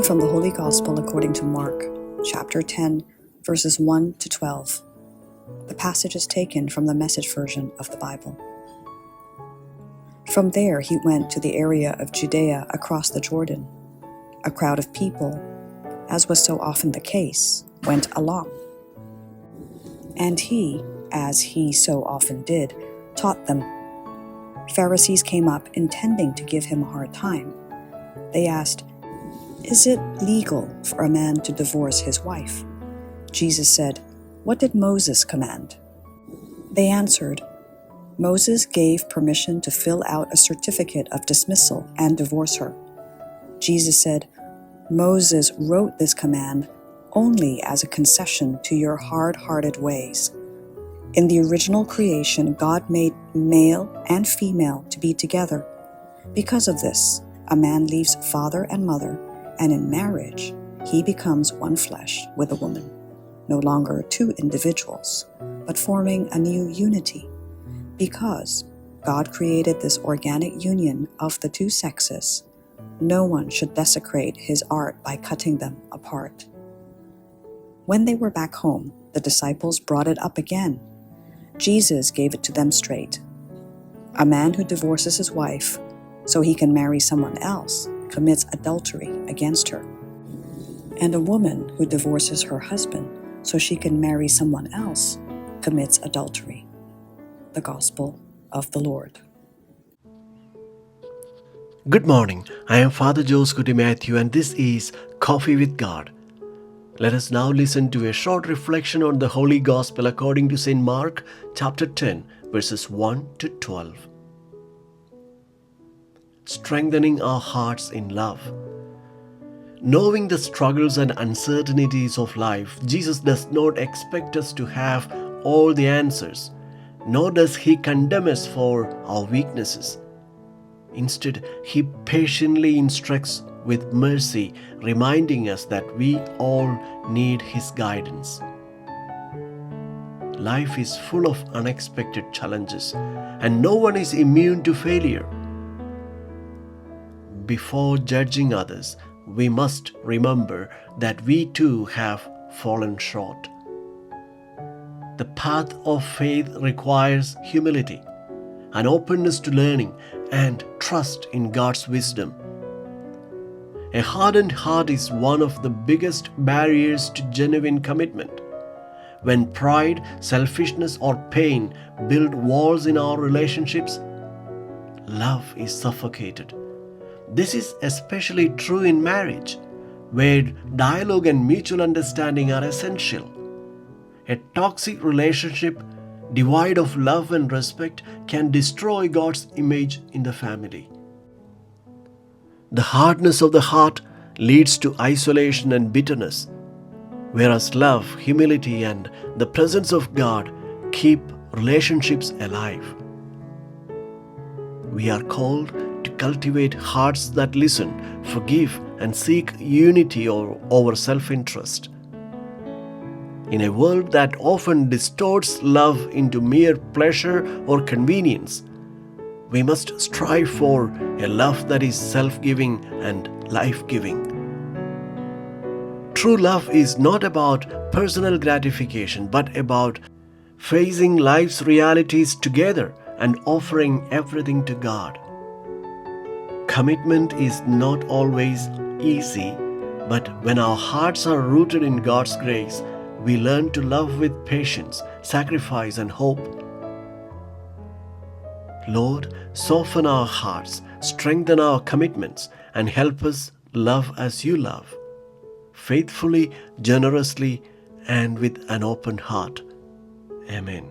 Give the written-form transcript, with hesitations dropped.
from the Holy Gospel according to Mark, chapter 10, verses 1 to 12. The passage is taken from the Message version of the Bible. From there he went to the area of Judea across the Jordan. A crowd of people, as was so often the case, went along. And he, as he so often did, taught them. Pharisees came up intending to give him a hard time. They asked, "Is it legal for a man to divorce his wife?" Jesus said, "What did Moses command?" They answered, "Moses gave permission to fill out a certificate of dismissal and divorce her." Jesus said, "Moses wrote this command only as a concession to your hard-hearted ways. In the original creation, God made male and female to be together. Because of this, a man leaves father and mother, and in marriage, he becomes one flesh with a woman, no longer two individuals, but forming a new unity. Because God created this organic union of the two sexes, no one should desecrate his art by cutting them apart." When they were back home, the disciples brought it up again. Jesus gave it to them straight. A man who divorces his wife so he can marry someone else commits adultery against her. And a woman who divorces her husband so she can marry someone else commits adultery. The Gospel of the Lord. Good morning. I am Father Joseph Matthew, and this is Coffee with God. Let us now listen to a short reflection on the Holy Gospel according to St. Mark, chapter 10, verses 1 to 12. Strengthening our hearts in love. Knowing the struggles and uncertainties of life, Jesus does not expect us to have all the answers, nor does he condemn us for our weaknesses. Instead, he patiently instructs with mercy, reminding us that we all need his guidance. Life is full of unexpected challenges, and no one is immune to failure. Before judging others, we must remember that we too have fallen short. The path of faith requires humility, an openness to learning, and trust in God's wisdom. A hardened heart is one of the biggest barriers to genuine commitment. When pride, selfishness, or pain build walls in our relationships, love is suffocated. This is especially true in marriage, where dialogue and mutual understanding are essential. A toxic relationship devoid of love and respect can destroy God's image in the family. The hardness of the heart leads to isolation and bitterness, whereas love, humility, and the presence of God keep relationships alive. We are called to cultivate hearts that listen, forgive, and seek unity over self-interest. In a world that often distorts love into mere pleasure or convenience, we must strive for a love that is self-giving and life-giving. True love is not about personal gratification, but about facing life's realities together and offering everything to God. Commitment is not always easy, but when our hearts are rooted in God's grace, we learn to love with patience, sacrifice, and hope. Lord, soften our hearts, strengthen our commitments, and help us love as you love, faithfully, generously, and with an open heart. Amen.